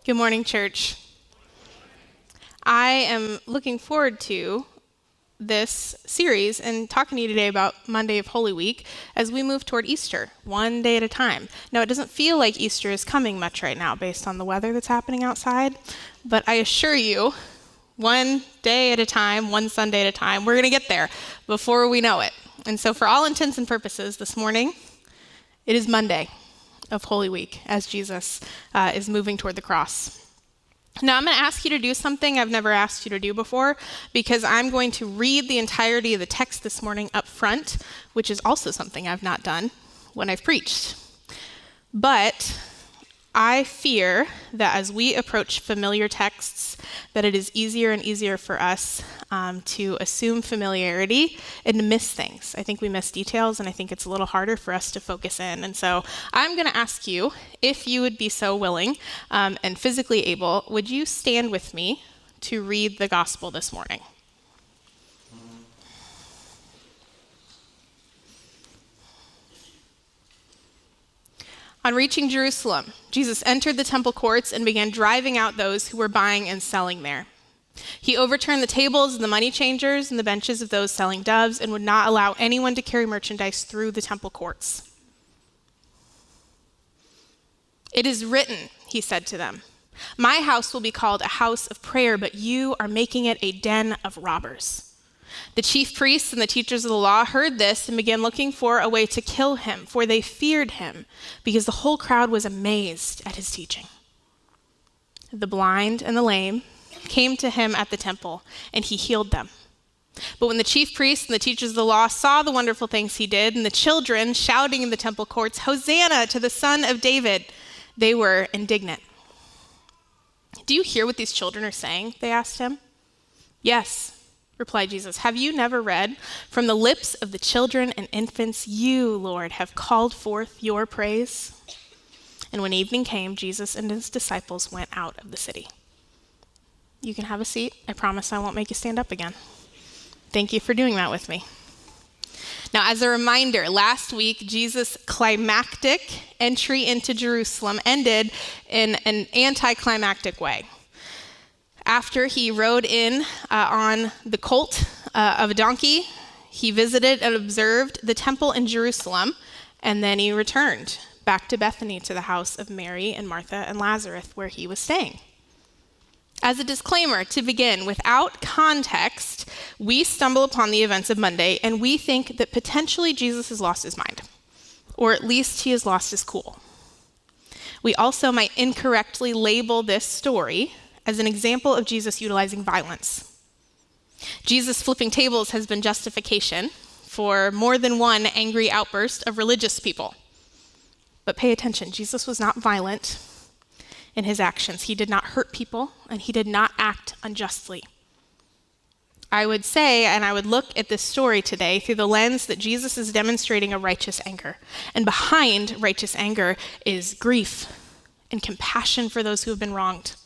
Good morning, church. I am looking forward to this series and talking to you today about Monday of Holy Week as we move toward Easter, one day at a time. Now, it doesn't feel like Easter is coming much right now based on the weather that's happening outside, but I assure you, one day at a time, one Sunday at a time, we're going to get there before we know it. And so for all intents and purposes this morning, it is Monday of Holy Week as Jesus is moving toward the cross. Now I'm going to ask you to do something I've never asked you to do before, because I'm going to read the entirety of the text this morning up front, which is also something I've not done when I've preached. But I fear that as we approach familiar texts, that it is easier and easier for us to assume familiarity and to miss things. I think we miss details, and I think it's a little harder for us to focus in. And so I'm going to ask you, if you would be so willing and physically able, would you stand with me to read the gospel this morning? On reaching Jerusalem, Jesus entered the temple courts and began driving out those who were buying and selling there. He overturned the tables and the money changers and the benches of those selling doves and would not allow anyone to carry merchandise through the temple courts. "It is written," he said to them, "My house will be called a house of prayer, but you are making it a den of robbers." The chief priests and the teachers of the law heard this and began looking for a way to kill him, for they feared him, because the whole crowd was amazed at his teaching. The blind and the lame came to him at the temple, and he healed them. But when the chief priests and the teachers of the law saw the wonderful things he did, and the children shouting in the temple courts, "Hosanna to the Son of David," they were indignant. "Do you hear what these children are saying?" they asked him. "Yes," replied Jesus. "Have you never read, 'From the lips of the children and infants, you, Lord, have called forth your praise'?" And when evening came, Jesus and his disciples went out of the city. You can have a seat. I promise I won't make you stand up again. Thank you for doing that with me. Now, as a reminder, last week, Jesus' climactic entry into Jerusalem ended in an anticlimactic way. After he rode in on the colt of a donkey, he visited and observed the temple in Jerusalem, and then he returned back to Bethany, to the house of Mary and Martha and Lazarus, where he was staying. As a disclaimer, to begin, without context, we stumble upon the events of Monday, and we think that potentially Jesus has lost his mind, or at least he has lost his cool. We also might incorrectly label this story as an example of Jesus utilizing violence. Jesus flipping tables has been justification for more than one angry outburst of religious people. But pay attention, Jesus was not violent in his actions. He did not hurt people, and he did not act unjustly. I would say, and I would look at this story today through the lens that Jesus is demonstrating a righteous anger. And behind righteous anger is grief and compassion for those who have been wronged.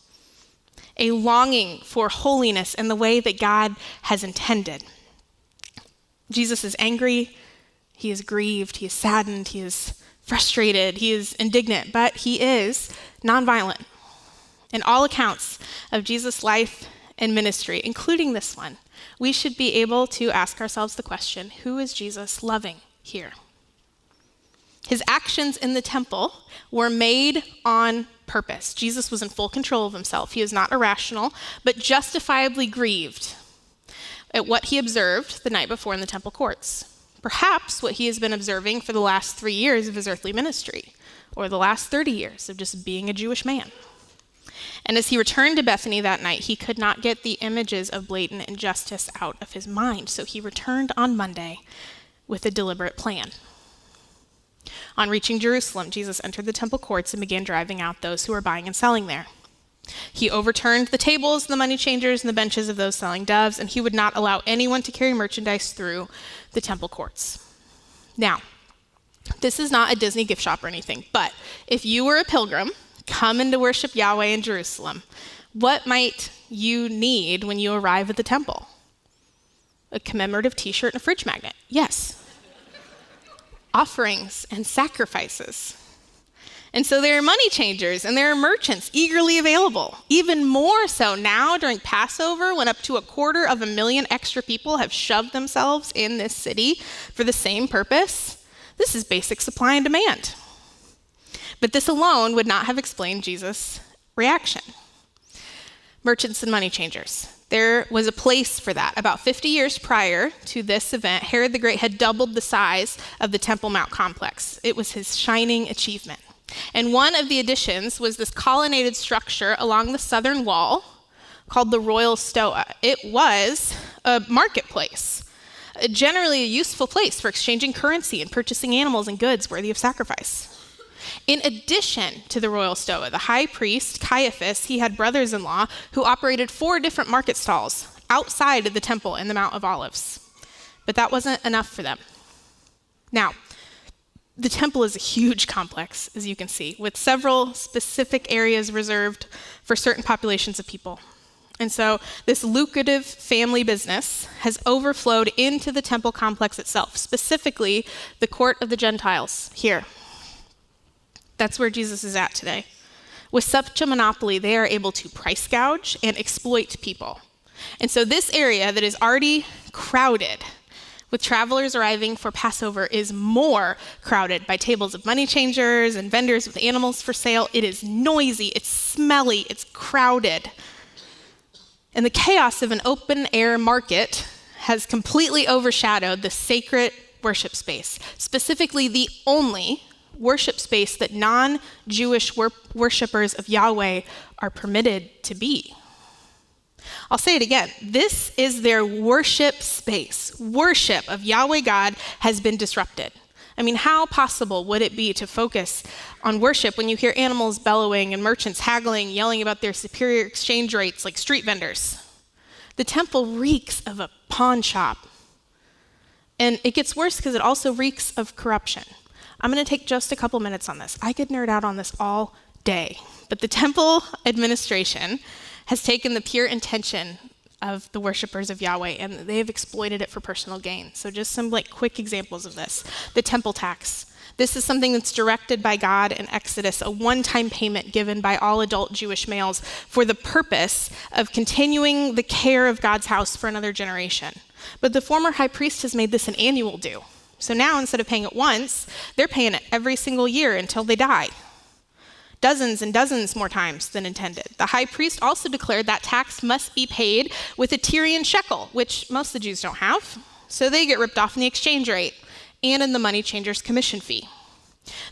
A longing for holiness in the way that God has intended. Jesus is angry, he is grieved, he is saddened, he is frustrated, he is indignant, but he is nonviolent. In all accounts of Jesus' life and ministry, including this one, we should be able to ask ourselves the question, who is Jesus loving here? His actions in the temple were made on purpose. Jesus was in full control of himself. He was not irrational, but justifiably grieved at what he observed the night before in the temple courts. Perhaps what he has been observing for the last 3 years of his earthly ministry, or the last 30 years of just being a Jewish man. And as he returned to Bethany that night, he could not get the images of blatant injustice out of his mind, so he returned on Monday with a deliberate plan. On reaching Jerusalem, Jesus entered the temple courts and began driving out those who were buying and selling there. He overturned the tables, the money changers, and the benches of those selling doves, and he would not allow anyone to carry merchandise through the temple courts. Now, this is not a Disney gift shop or anything, but if you were a pilgrim coming to worship Yahweh in Jerusalem, what might you need when you arrive at the temple? A commemorative t-shirt and a fridge magnet. Yes. Offerings and sacrifices. And so there are money changers and there are merchants eagerly available. Even more so now during Passover, when up to 250,000 extra people have shoved themselves in this city for the same purpose. This is basic supply and demand. But this alone would not have explained Jesus' reaction. Merchants and money changers. There was a place for that. About 50 years prior to this event, Herod the Great had doubled the size of the Temple Mount complex. It was his shining achievement. And one of the additions was this colonnaded structure along the southern wall called the Royal Stoa. It was a marketplace, generally a useful place for exchanging currency and purchasing animals and goods worthy of sacrifice. In addition to the Royal Stoa, the high priest, Caiaphas, he had brothers-in-law who operated 4 different market stalls outside of the temple in the Mount of Olives. But that wasn't enough for them. Now, the temple is a huge complex, as you can see, with several specific areas reserved for certain populations of people. And so this lucrative family business has overflowed into the temple complex itself, specifically the court of the Gentiles here. That's where Jesus is at today. With such a monopoly, they are able to price gouge and exploit people. And so this area that is already crowded with travelers arriving for Passover is more crowded by tables of money changers and vendors with animals for sale. It is noisy, it's smelly, it's crowded. And the chaos of an open-air market has completely overshadowed the sacred worship space, specifically the only worship space that non-Jewish worshipers of Yahweh are permitted to be. I'll say it again. This is their worship space. Worship of Yahweh God has been disrupted. I mean, how possible would it be to focus on worship when you hear animals bellowing and merchants haggling, yelling about their superior exchange rates like street vendors? The temple reeks of a pawn shop. And it gets worse because it also reeks of corruption. I'm going to take just a couple minutes on this. I could nerd out on this all day. But the temple administration has taken the pure intention of the worshipers of Yahweh, and they have exploited it for personal gain. So just some quick examples of this. The temple tax. This is something that's directed by God in Exodus, a one-time payment given by all adult Jewish males for the purpose of continuing the care of God's house for another generation. But the former high priest has made this an annual due. So now instead of paying it once, they're paying it every single year until they die. Dozens and dozens more times than intended. The high priest also declared that tax must be paid with a Tyrian shekel, which most of the Jews don't have, so they get ripped off in the exchange rate and in the money changer's commission fee.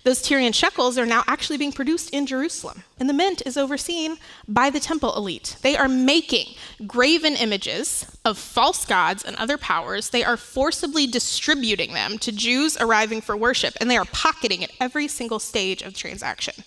Those Tyrian shekels are now actually being produced in Jerusalem, and the mint is overseen by the temple elite. They are making graven images of false gods and other powers. They are forcibly distributing them to Jews arriving for worship, and they are pocketing at every single stage of the transaction.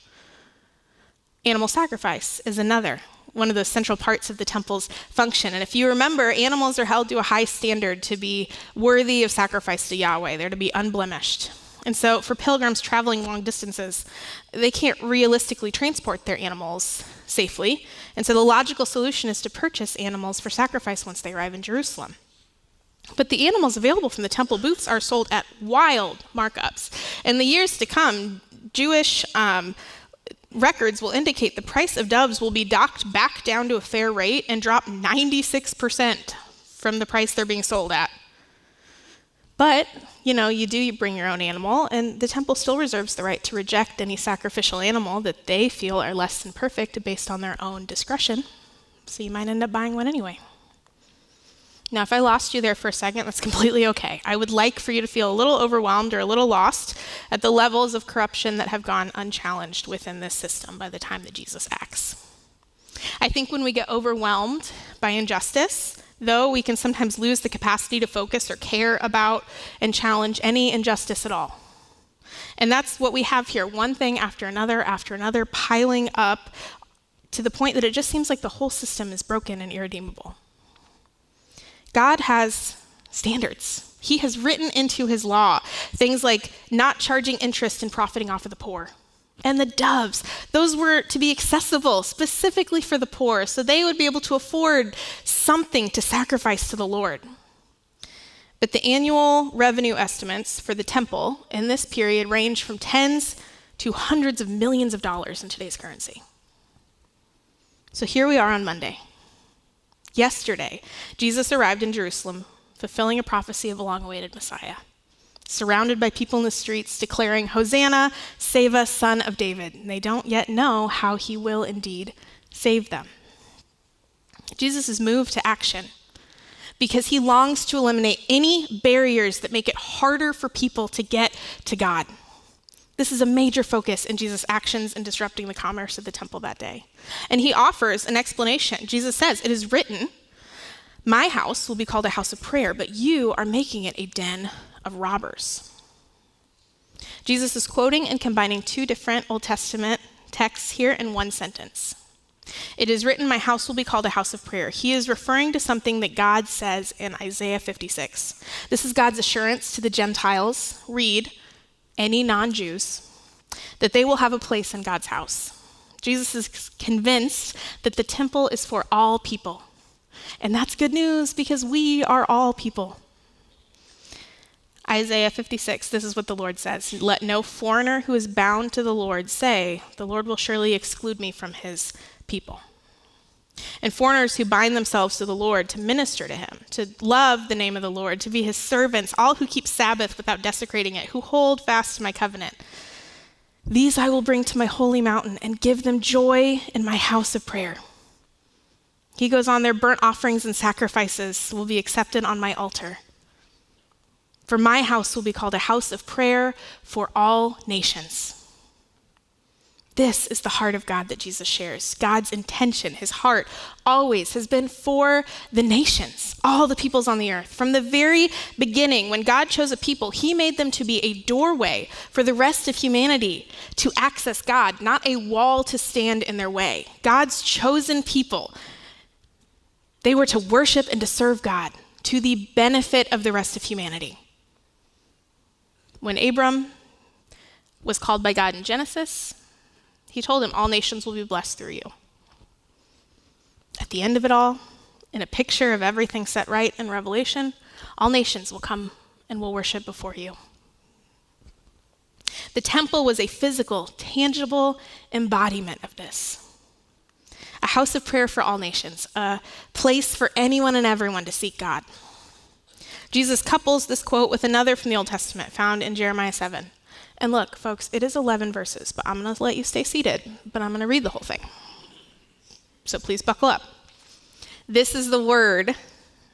Animal sacrifice is another, one of the central parts of the temple's function. And if you remember, animals are held to a high standard to be worthy of sacrifice to Yahweh. They're to be unblemished. And so for pilgrims traveling long distances, they can't realistically transport their animals safely. And so the logical solution is to purchase animals for sacrifice once they arrive in Jerusalem. But the animals available from the temple booths are sold at wild markups. In the years to come, Jewish records will indicate the price of doves will be docked back down to a fair rate and drop 96% from the price they're being sold at. But, you bring your own animal, and the temple still reserves the right to reject any sacrificial animal that they feel are less than perfect based on their own discretion. So you might end up buying one anyway. Now, if I lost you there for a second, that's completely okay. I would like for you to feel a little overwhelmed or a little lost at the levels of corruption that have gone unchallenged within this system by the time that Jesus acts. I think when we get overwhelmed by injustice, though, we can sometimes lose the capacity to focus or care about and challenge any injustice at all. And that's what we have here, one thing after another, piling up to the point that it just seems like the whole system is broken and irredeemable. God has standards. He has written into his law things like not charging interest and profiting off of the poor. And the doves, those were to be accessible specifically for the poor, so they would be able to afford something to sacrifice to the Lord. But the annual revenue estimates for the temple in this period range from tens to hundreds of millions of dollars in today's currency. So here we are on Monday. Yesterday, Jesus arrived in Jerusalem, fulfilling a prophecy of a long-awaited Messiah, surrounded by people in the streets declaring, "Hosanna, save us, Son of David." And they don't yet know how he will indeed save them. Jesus is moved to action because he longs to eliminate any barriers that make it harder for people to get to God. This is a major focus in Jesus' actions in disrupting the commerce of the temple that day. And he offers an explanation. Jesus says, "It is written, my house will be called a house of prayer, but you are making it a den of robbers." Jesus is quoting and combining two different Old Testament texts here in one sentence. It is written, my house will be called a house of prayer. He is referring to something that God says in Isaiah 56. This is God's assurance to the Gentiles, read, any non-Jews, that they will have a place in God's house. Jesus is convinced that the temple is for all people. And that's good news because we are all people. Isaiah 56, this is what the Lord says. "Let no foreigner who is bound to the Lord say, the Lord will surely exclude me from his people." And foreigners who bind themselves to the Lord to minister to him, to love the name of the Lord, to be his servants, all who keep Sabbath without desecrating it, who hold fast to my covenant. These I will bring to my holy mountain and give them joy in my house of prayer. He goes on, their burnt offerings and sacrifices will be accepted on my altar. For my house will be called a house of prayer for all nations. This is the heart of God that Jesus shares. God's intention, his heart, always has been for the nations, all the peoples on the earth. From the very beginning, when God chose a people, he made them to be a doorway for the rest of humanity to access God, not a wall to stand in their way. God's chosen people, they were to worship and to serve God to the benefit of the rest of humanity. When Abram was called by God in Genesis, he told him, all nations will be blessed through you. At the end of it all, in a picture of everything set right in Revelation, all nations will come and will worship before you. The temple was a physical, tangible embodiment of this. A house of prayer for all nations, a place for anyone and everyone to seek God. Jesus couples this quote with another from the Old Testament found in Jeremiah 7. And look, folks, it is 11 verses, but I'm going to let you stay seated, but I'm going to read the whole thing. So please buckle up. This is the word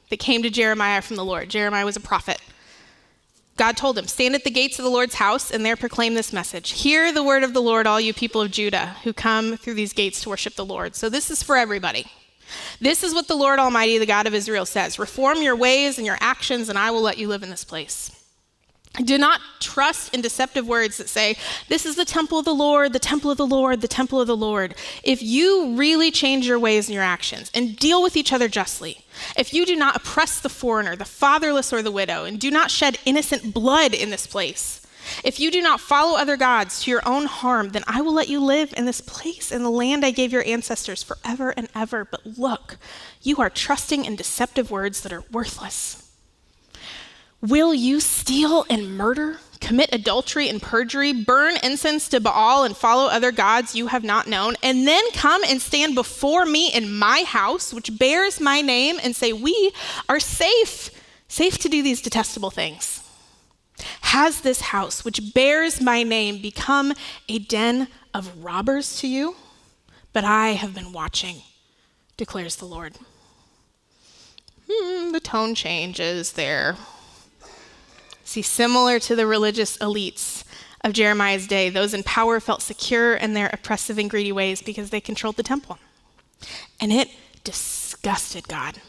that came to Jeremiah from the Lord. Jeremiah was a prophet. God told him, stand at the gates of the Lord's house and there proclaim this message. Hear the word of the Lord, all you people of Judah who come through these gates to worship the Lord. So this is for everybody. This is what the Lord Almighty, the God of Israel says. Reform your ways and your actions, and I will let you live in this place. Do not trust in deceptive words that say, this is the temple of the Lord, the temple of the Lord, the temple of the Lord. If you really change your ways and your actions and deal with each other justly, if you do not oppress the foreigner, the fatherless, or the widow, and do not shed innocent blood in this place, if you do not follow other gods to your own harm, then I will let you live in this place, in the land I gave your ancestors forever and ever. But look, you are trusting in deceptive words that are worthless. Will you steal and murder, commit adultery and perjury, burn incense to Baal and follow other gods you have not known, and then come and stand before me in my house, which bears my name, and say, we are safe to do these detestable things? Has this house, which bears my name, become a den of robbers to you? But I have been watching, declares the Lord. The tone changes there. See, similar to the religious elites of Jeremiah's day, those in power felt secure in their oppressive and greedy ways because they controlled the temple. And it disgusted God.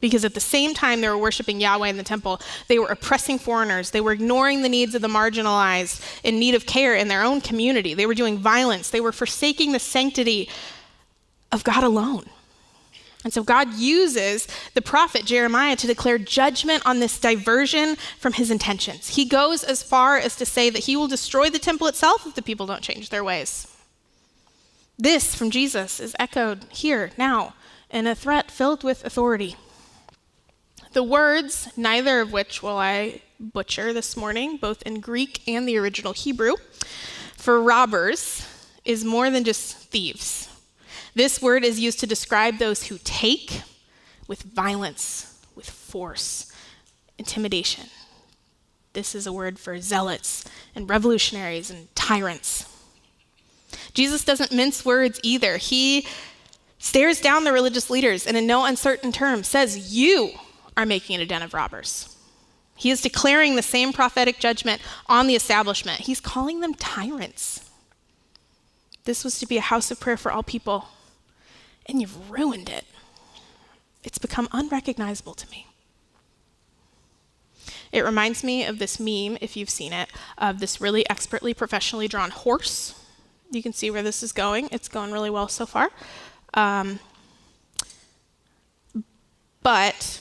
Because at the same time they were worshiping Yahweh in the temple, they were oppressing foreigners. They were ignoring the needs of the marginalized in need of care in their own community. They were doing violence. They were forsaking the sanctity of God alone. And so God uses the prophet Jeremiah to declare judgment on this diversion from his intentions. He goes as far as to say that he will destroy the temple itself if the people don't change their ways. This from Jesus is echoed here now in a threat filled with authority. The words, neither of which will I butcher this morning, both in Greek and the original Hebrew, for robbers is more than just thieves. This word is used to describe those who take with violence, with force, intimidation. This is a word for zealots and revolutionaries and tyrants. Jesus doesn't mince words either. He stares down the religious leaders and in no uncertain terms says, "You are making it a den of robbers." He is declaring the same prophetic judgment on the establishment. He's calling them tyrants. This was to be a house of prayer for all people, and you've ruined it. It's become unrecognizable to me. It reminds me of this meme, if you've seen it, of this really expertly, professionally drawn horse. You can see where this is going. It's going really well so far. But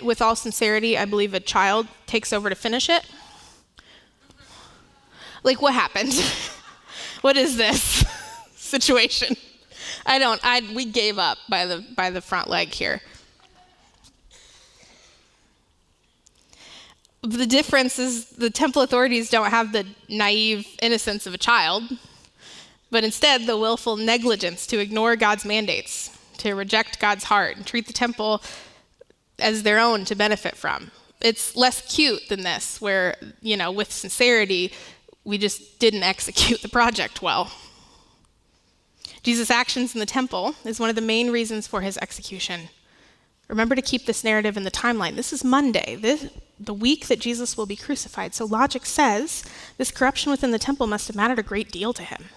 with all sincerity, I believe a child takes over to finish it. Like, what happened? What is this situation? We gave up by the front leg here. The difference is the temple authorities don't have the naive innocence of a child, but instead the willful negligence to ignore God's mandates, to reject God's heart, and treat the temple as their own to benefit from. It's less cute than this, where, with sincerity, we just didn't execute the project well. Jesus' actions in the temple is one of the main reasons for his execution. Remember to keep this narrative in the timeline. This is Monday, the week that Jesus will be crucified. So logic says this corruption within the temple must have mattered a great deal to him.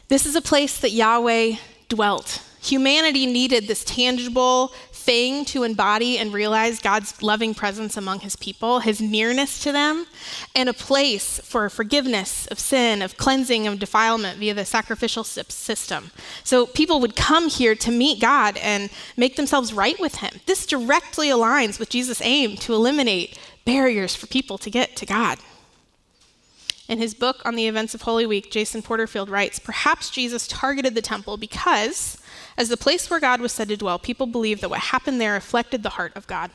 This is a place that Yahweh dwelt. Humanity needed this tangible thing to embody and realize God's loving presence among his people, his nearness to them, and a place for forgiveness of sin, of cleansing of defilement via the sacrificial system. So people would come here to meet God and make themselves right with him. This directly aligns with Jesus' aim to eliminate barriers for people to get to God. In his book on the events of Holy Week, Jason Porterfield writes, "Perhaps Jesus targeted the temple because, as the place where God was said to dwell, people believed that what happened there reflected the heart of God.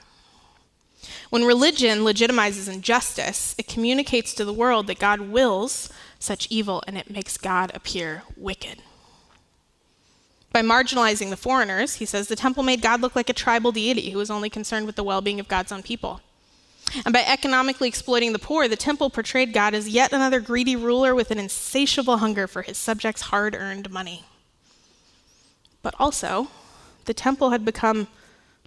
When religion legitimizes injustice, it communicates to the world that God wills such evil, and it makes God appear wicked." By marginalizing the foreigners, he says, the temple made God look like a tribal deity who was only concerned with the well-being of God's own people. And by economically exploiting the poor, the temple portrayed God as yet another greedy ruler with an insatiable hunger for his subjects' hard-earned money. But also, the temple had become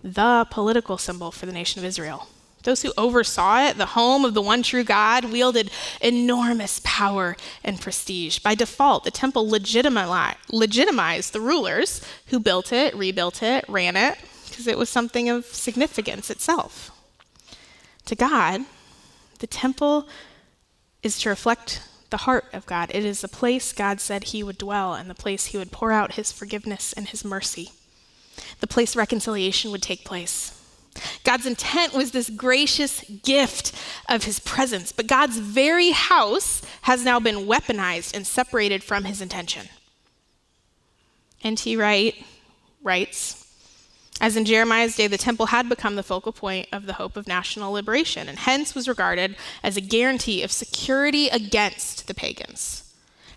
the political symbol for the nation of Israel. Those who oversaw it, the home of the one true God, wielded enormous power and prestige. By default, the temple legitimized the rulers who built it, rebuilt it, ran it, because it was something of significance itself. To God, the temple is to reflect the heart of God. It is the place God said he would dwell and the place he would pour out his forgiveness and his mercy. The place reconciliation would take place. God's intent was this gracious gift of his presence, but God's very house has now been weaponized and separated from his intention. N.T. Wright writes, as in Jeremiah's day, the temple had become the focal point of the hope of national liberation, and hence was regarded as a guarantee of security against the pagans.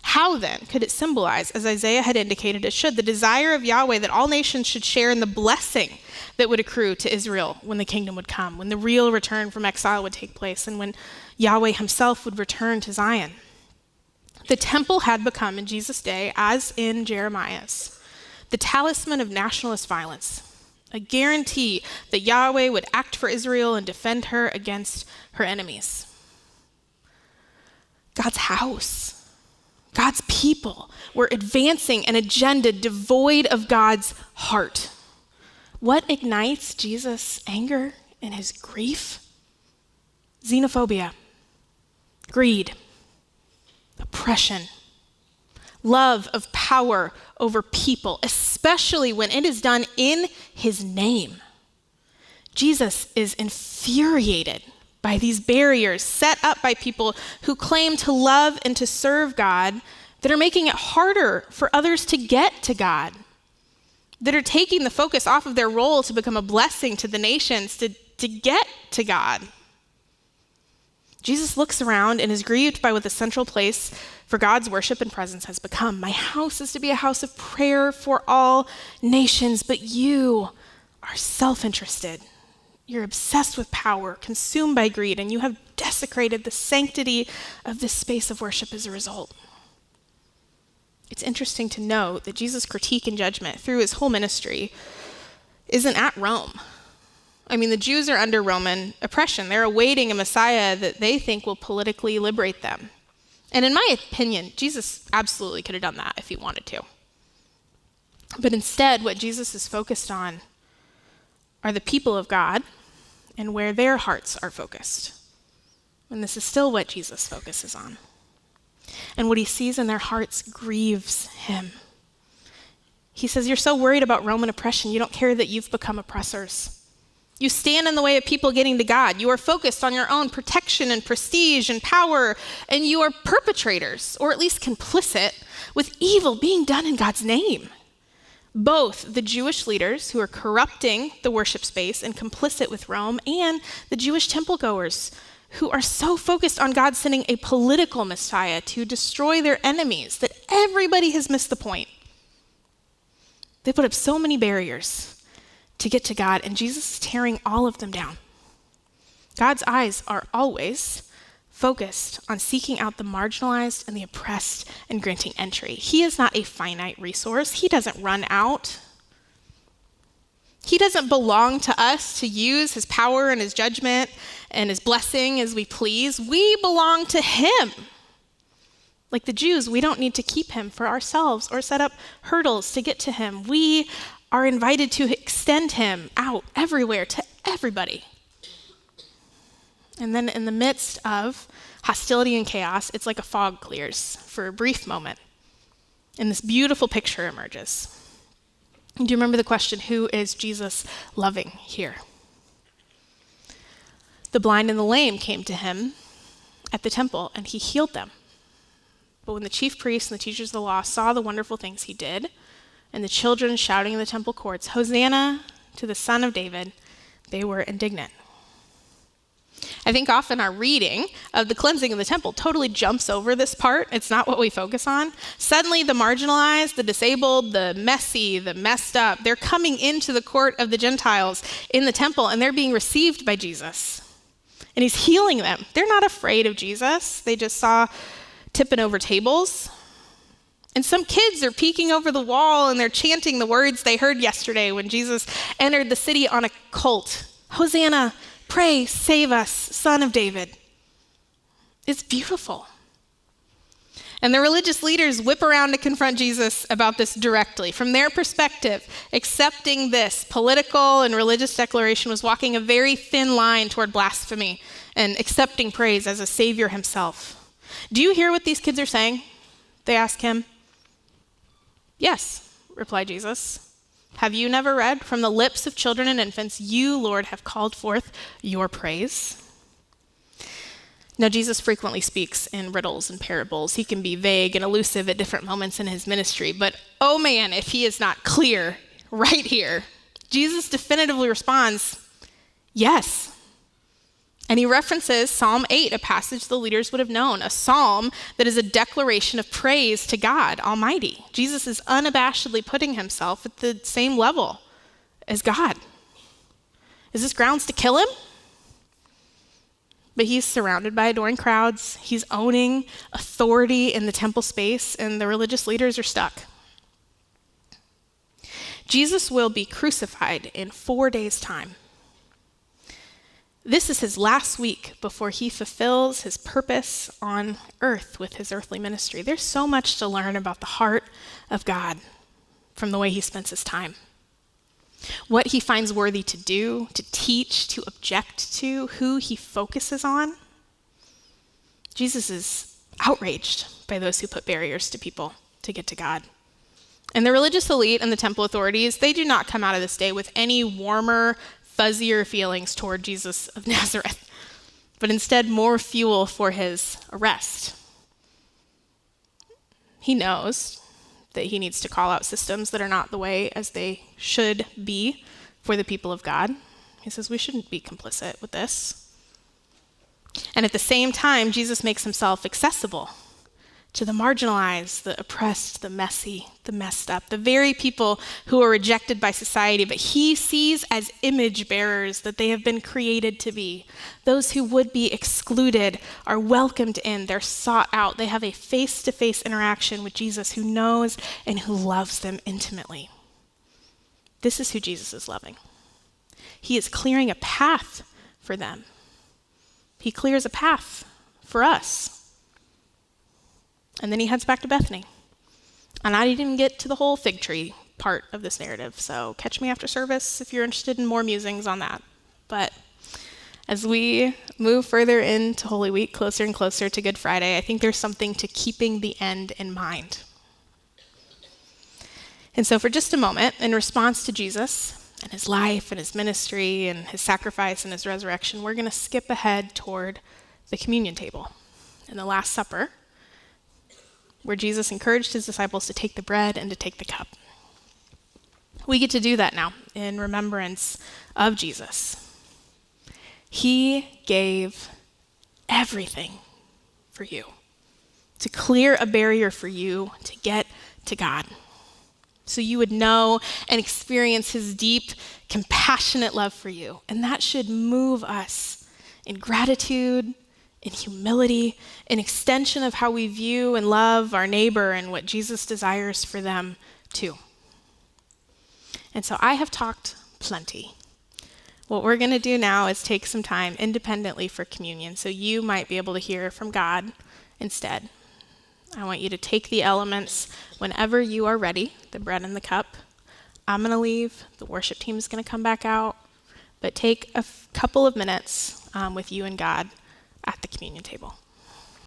How then could it symbolize, as Isaiah had indicated it should, the desire of Yahweh that all nations should share in the blessing that would accrue to Israel when the kingdom would come, when the real return from exile would take place, and when Yahweh himself would return to Zion? The temple had become, in Jesus' day, as in Jeremiah's, the talisman of nationalist violence, a guarantee that Yahweh would act for Israel and defend her against her enemies. God's house, God's people were advancing an agenda devoid of God's heart. What ignites Jesus' anger and his grief? Xenophobia, greed, oppression, love of power over people, especially when it is done in his name. Jesus is infuriated by these barriers set up by people who claim to love and to serve God, that are making it harder for others to get to God, that are taking the focus off of their role to become a blessing to the nations to get to God. Jesus looks around and is grieved by what the central place for God's worship and presence has become. My house is to be a house of prayer for all nations, but you are self-interested. You're obsessed with power, consumed by greed, and you have desecrated the sanctity of this space of worship as a result. It's interesting to note that Jesus' critique and judgment through his whole ministry isn't at Rome. I mean, the Jews are under Roman oppression. They're awaiting a Messiah that they think will politically liberate them. And in my opinion, Jesus absolutely could have done that if he wanted to. But instead, what Jesus is focused on are the people of God and where their hearts are focused. And this is still what Jesus focuses on. And what he sees in their hearts grieves him. He says, you're so worried about Roman oppression, you don't care that you've become oppressors. You stand in the way of people getting to God. You are focused on your own protection and prestige and power, and you are perpetrators, or at least complicit, with evil being done in God's name. Both the Jewish leaders who are corrupting the worship space and complicit with Rome, and the Jewish temple goers who are so focused on God sending a political Messiah to destroy their enemies that everybody has missed the point. They put up so many barriers to get to God, and Jesus is tearing all of them down. God's eyes are always focused on seeking out the marginalized and the oppressed and granting entry. He is not a finite resource. He doesn't run out. He doesn't belong to us to use his power and his judgment and his blessing as we please. We belong to him. Like the Jews, we don't need to keep him for ourselves or set up hurdles to get to him. We are invited to extend him out everywhere to everybody. And then in the midst of hostility and chaos, it's like a fog clears for a brief moment. And this beautiful picture emerges. Do you remember the question, who is Jesus loving here? The blind and the lame came to him at the temple, and he healed them. But when the chief priests and the teachers of the law saw the wonderful things he did, and the children shouting in the temple courts, Hosanna to the Son of David, they were indignant. I think often our reading of the cleansing of the temple totally jumps over this part. It's not what we focus on. Suddenly the marginalized, the disabled, the messy, the messed up, they're coming into the court of the Gentiles in the temple, and they're being received by Jesus. And he's healing them. They're not afraid of Jesus. They just saw tipping over tables. And some kids are peeking over the wall and they're chanting the words they heard yesterday when Jesus entered the city on a colt. Hosanna, pray, save us, Son of David. It's beautiful. And the religious leaders whip around to confront Jesus about this directly. From their perspective, accepting this political and religious declaration was walking a very thin line toward blasphemy and accepting praise as a savior himself. Do you hear what these kids are saying? They ask him. Yes, replied Jesus. Have you never read, from the lips of children and infants, you, Lord, have called forth your praise? Now, Jesus frequently speaks in riddles and parables. He can be vague and elusive at different moments in his ministry, but oh man, if he is not clear right here. Jesus definitively responds, yes. And he references Psalm 8, a passage the leaders would have known, a psalm that is a declaration of praise to God Almighty. Jesus is unabashedly putting himself at the same level as God. Is this grounds to kill him? But he's surrounded by adoring crowds. He's owning authority in the temple space, and the religious leaders are stuck. Jesus will be crucified in 4 days' time. This is his last week before he fulfills his purpose on earth with his earthly ministry. There's so much to learn about the heart of God from the way he spends his time. What he finds worthy to do, to teach, to object to, who he focuses on. Jesus is outraged by those who put barriers to people to get to God. And the religious elite and the temple authorities, they do not come out of this day with any warmer, fuzzier feelings toward Jesus of Nazareth, but instead more fuel for his arrest. He knows that he needs to call out systems that are not the way as they should be for the people of God. He says we shouldn't be complicit with this. And at the same time, Jesus makes himself accessible to the marginalized, the oppressed, the messy, the messed up, the very people who are rejected by society, but he sees as image bearers that they have been created to be. Those who would be excluded are welcomed in, they're sought out, they have a face-to-face interaction with Jesus who knows and who loves them intimately. This is who Jesus is loving. He is clearing a path for them. He clears a path for us. And then he heads back to Bethany. And I didn't even get to the whole fig tree part of this narrative, so catch me after service if you're interested in more musings on that. But as we move further into Holy Week, closer and closer to Good Friday, I think there's something to keeping the end in mind. And so for just a moment, in response to Jesus and his life and his ministry and his sacrifice and his resurrection, we're going to skip ahead toward the communion table and the Last Supper, where Jesus encouraged his disciples to take the bread and to take the cup. We get to do that now in remembrance of Jesus. He gave everything for you, to clear a barrier for you to get to God, so you would know and experience his deep, compassionate love for you. And that should move us in gratitude, in humility, an extension of how we view and love our neighbor and what Jesus desires for them too. And so I have talked plenty. What we're going to do now is take some time independently for communion, so you might be able to hear from God instead. I want you to take the elements whenever you are ready, the bread and the cup. I'm going to leave. The worship team is going to come back out. But take a couple of minutes with you and God at the communion table.